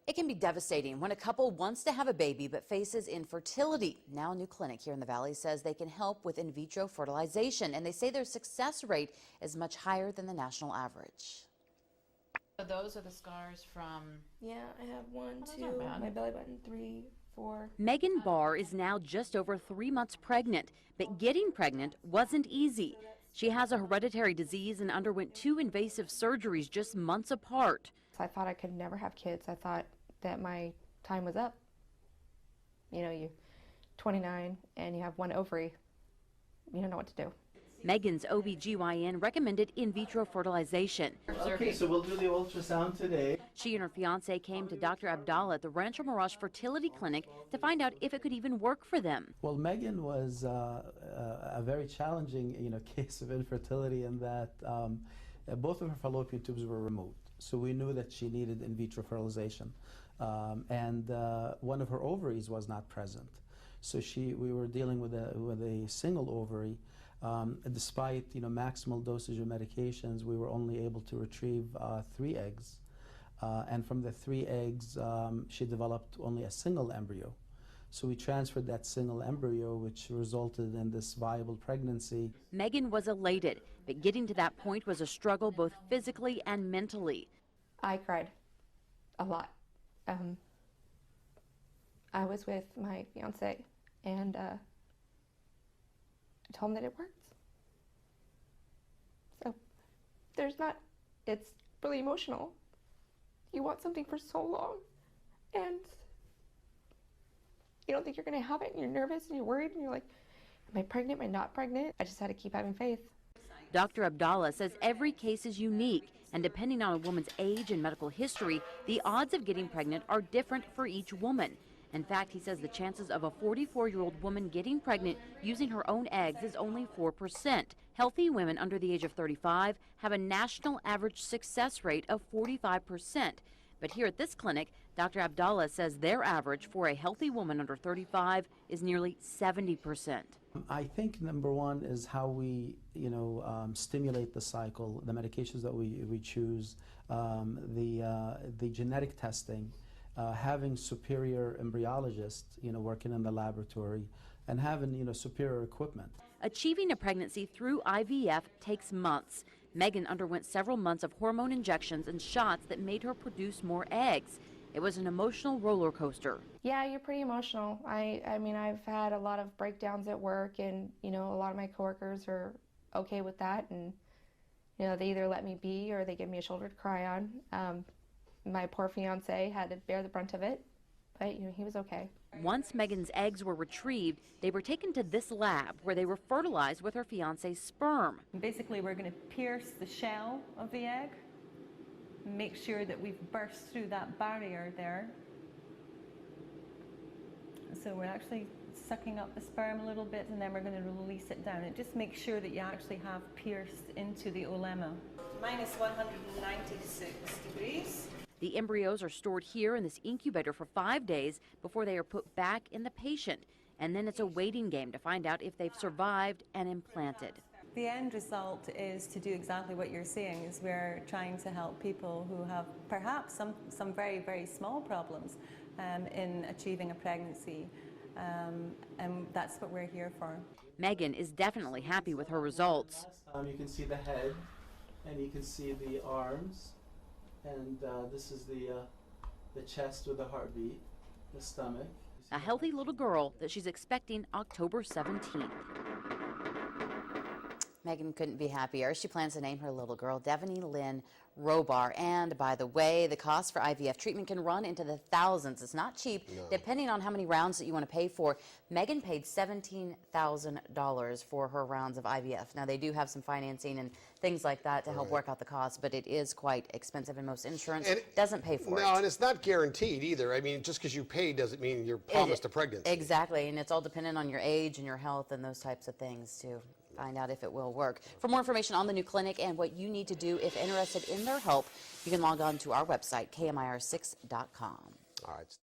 It can be devastating when a couple wants to have a baby but faces infertility. Now a new clinic here in the Valley says they can help with in vitro fertilization, and they say their success rate is much higher than the national average. So those are the scars from... Yeah, I have 1, 2, my belly button, 3, 4. Megan Barr is now just over 3 months pregnant, but getting pregnant wasn't easy. She has a hereditary disease and underwent 2 invasive surgeries just months apart. I thought I could never have kids. I thought that my time was up. You know, you're 29 and you have 1 ovary. You don't know what to do. Megan's OB/GYN recommended in vitro fertilization. Okay, so we'll do the ultrasound today. She and her fiance came to Dr. Abdallah at the Rancho Mirage Fertility Clinic to find out if it could even work for them. Well, Megan was a very challenging, case of infertility in that both of her fallopian tubes were removed. So we knew that she needed in vitro fertilization, and one of her ovaries was not present. So we were dealing with a single ovary. Despite maximal dosage of medications, we were only able to retrieve 3 eggs, and from the 3 eggs, she developed only a single embryo. So we transferred that single embryo, which resulted in this viable pregnancy. Megan was elated, but getting to that point was a struggle both physically and mentally. I cried a lot. I was with my fiance, and I told him that it worked. So it's really emotional. You want something for so long, and you don't think you're going to have it, and you're nervous, and you're worried, and you're like, am I pregnant? Am I not pregnant? I just had to keep having faith. Dr. Abdallah says every case is unique, and depending on a woman's age and medical history, the odds of getting pregnant are different for each woman. In fact, he says the chances of a 44-year-old woman getting pregnant using her own eggs is only 4%. Healthy women under the age of 35 have a national average success rate of 45%. But here at this clinic, Dr. Abdallah says their average for a healthy woman under 35 is nearly 70%. I think number one is how we, stimulate the cycle, the medications that we choose, the genetic testing, having superior embryologists, working in the laboratory, and having, superior equipment. Achieving a pregnancy through IVF takes months. Megan underwent several months of hormone injections and shots that made her produce more eggs. It was an emotional roller coaster. Yeah, you're pretty emotional. I mean, I've had a lot of breakdowns at work, and, a lot of my coworkers are okay with that, and, they either let me be or they give me a shoulder to cry on. My poor fiance had to bear the brunt of it, but, he was okay. Once Megan's eggs were retrieved, they were taken to this lab where they were fertilized with her fiance's sperm. Basically, we're going to pierce the shell of the egg, make sure that we've burst through that barrier there. So we're actually sucking up the sperm a little bit, and then we're going to release it down. It just makes sure that you actually have pierced into the olemma. Minus 196 degrees. The embryos are stored here in this incubator for 5 days before they are put back in the patient. And then it's a waiting game to find out if they've survived and implanted. The end result is to do exactly what you're saying, is we're trying to help people who have perhaps some very, very small problems in achieving a pregnancy. And that's what we're here for. Megan is definitely happy with her results. You can see the head, and you can see the arms. And this is the chest with the heartbeat, the stomach. A healthy little girl that she's expecting October 17th. Megan couldn't be happier. She plans to name her little girl Devaney Lynn Robar. And by the way, the cost for IVF treatment can run into the thousands. It's not cheap, depending on how many rounds that you want to pay for. Megan paid $17,000 for her rounds of IVF. Now, they do have some financing and things like that to help work out the cost, but it is quite expensive, and most insurance doesn't pay for it. No, and it's not guaranteed either. I mean, just because you pay doesn't mean you're promised a pregnancy. Exactly, and it's all dependent on your age and your health and those types of things to find out if it will work. For more information on the new clinic and what you need to do if interested in their help, you can log on to our website, KMIR6.com. All right.